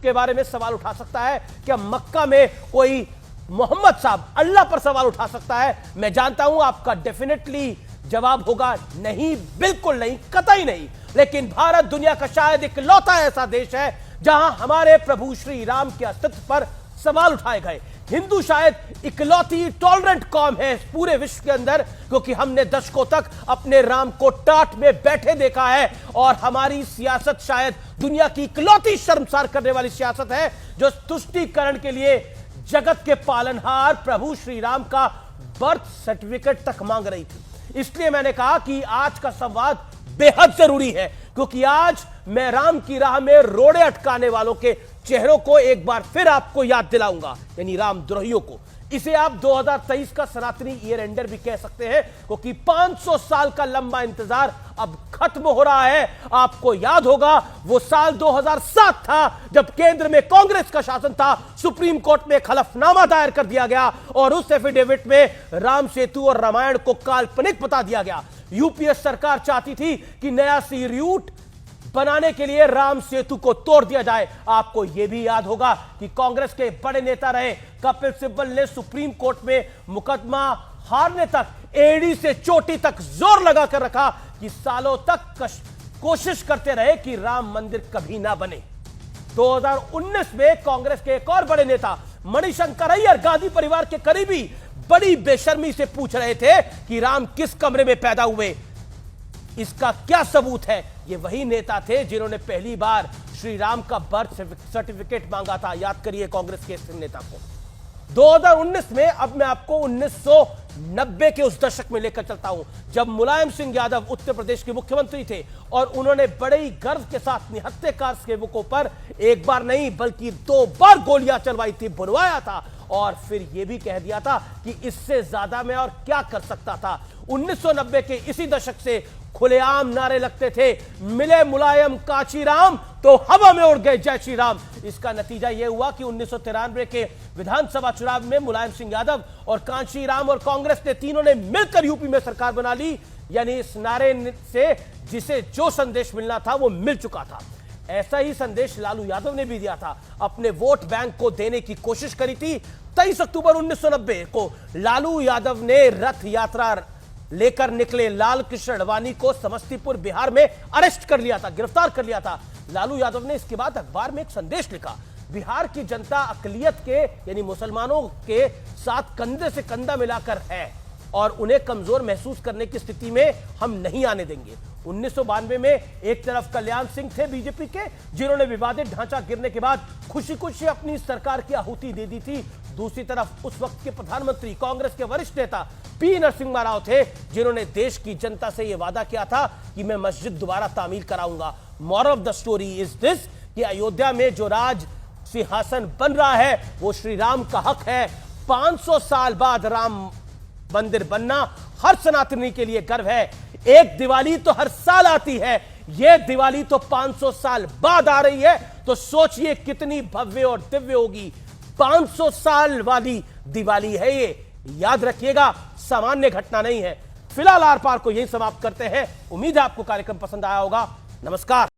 के बारे में सवाल उठा सकता है? क्या मक्का में कोई मोहम्मद साहब अल्लाह पर सवाल उठा सकता है? मैं जानता हूं आपका डेफिनेटली जवाब होगा नहीं, बिल्कुल नहीं, कतई नहीं। लेकिन भारत दुनिया का शायद इकलौता ऐसा देश है जहां हमारे प्रभु श्री राम के अस्तित्व पर सवाल उठाए गए। हिंदू शायद इकलौती टॉलरेंट कौम है पूरे विश्व के अंदर, क्योंकि हमने दशकों तक अपने राम को टाट में बैठे देखा है। और हमारी सियासत शायद दुनिया की इकलौती शर्मसार करने वाली सियासत है जो तुष्टीकरण के लिए जगत के पालनहार प्रभु श्री राम का बर्थ सर्टिफिकेट तक मांग रही थी। इसलिए मैंने कहा कि आज का संवाद बेहद जरूरी है, क्योंकि आज मैं राम की राह में रोड़े अटकाने वालों के चेहरों को एक बार फिर आपको याद दिलाऊंगा, यानी रामद्रोहियों को। इसे आप 2023 का सनातनी ईयर एंडर भी कह सकते हैं, क्योंकि 500 साल का लंबा इंतजार अब खत्म हो रहा है। आपको याद होगा वो साल 2007 था जब केंद्र में कांग्रेस का शासन था, सुप्रीम कोर्ट में हलफनामा दायर कर दिया गया और उस एफिडेविट में राम सेतु और रामायण को काल्पनिक बता दिया गया। यूपीए सरकार चाहती थी कि नया सी रूट बनाने के लिए राम सेतु को तोड़ दिया जाए। आपको यह भी याद होगा कि कांग्रेस के बड़े नेता रहे कपिल सिब्बल ने सुप्रीम कोर्ट में मुकदमा हारने तक एड़ी से चोटी तक जोर लगाकर रखा कि सालों तक कोशिश करते रहे कि राम मंदिर कभी ना बने। 2019 में कांग्रेस के एक और बड़े नेता मणिशंकर अय्यर गांधी परिवार के करीबी बड़ी बेशर्मी से पूछ रहे थे कि राम किस कमरे में पैदा हुए, इसका क्या सबूत है। ये वही नेता थे जिन्होंने पहली बार श्री राम का बर्थ सर्टिफिकेट मांगा था। याद करिए कांग्रेस के इस नेता को। 2019 में अब मैं आपको 1990 के उस दशक में लेकर चलता हूं जब मुलायम सिंह यादव उत्तर प्रदेश के मुख्यमंत्री थे और उन्होंने बड़े ही गर्व के साथ निहत्तेकार सेवकों पर एक बार नहीं बल्कि 2 बार गोलियां चलवाई थी, बुलवाया था और फिर यह भी कह दिया था कि इससे ज्यादा मैं और क्या कर सकता था। 1990 के इसी दशक से खुलेआम नारे लगते थे, मिले मुलायम कांचीराम तो हवा में उड़ गए जय श्री राम। इसका नतीजा यह हुआ कि 1993 के विधानसभा चुनाव में मुलायम सिंह यादव और कांचीराम और कांग्रेस ने तीनों ने मिलकर यूपी में सरकार बना ली। यानी इस नारे से जिसे जो संदेश मिलना था वो मिल चुका था। ऐसा ही संदेश लालू यादव ने भी दिया था, अपने वोट बैंक को देने की कोशिश करी थी। 23 अक्टूबर 1990 को लालू यादव ने रथ यात्रा लेकर निकले लाल कृष्ण अडवाणी को समस्तीपुर बिहार में अरेस्ट कर लिया था, गिरफ्तार कर लिया था। लालू यादव ने इसके बाद अखबार में एक संदेश लिखा, बिहार की जनता अकलियत के यानी मुसलमानों के साथ कंधे से कंधा मिलाकर है और उन्हें कमजोर महसूस करने की स्थिति में हम नहीं आने देंगे। 1992 में एक तरफ कल्याण सिंह थे बीजेपी के जिन्होंने विवादित ढांचा गिरने के बाद खुशी खुशी अपनी सरकार की आहुति दे दी थी। दूसरी तरफ उस वक्त के प्रधानमंत्री कांग्रेस के वरिष्ठ नेता पी नरसिम्हा राव थे जिन्होंने देश की जनता से यह वादा किया था कि मैं मस्जिद दोबारा तामीर कराऊंगा। Moral of the story is this कि अयोध्या में जो राज सिंहासन बन रहा है वो श्री राम का हक है। 500 साल बाद राम मंदिर बनना हर सनातनी के लिए गर्व है। एक दिवाली तो हर साल आती है, यह दिवाली तो 500 साल बाद आ रही है, तो सोचिए कितनी भव्य और दिव्य होगी। 500 साल वाली दिवाली है ये, याद रखिएगा, सामान्य घटना नहीं है। फिलहाल आर पार को यही समाप्त करते हैं। उम्मीद है आपको कार्यक्रम पसंद आया होगा। नमस्कार।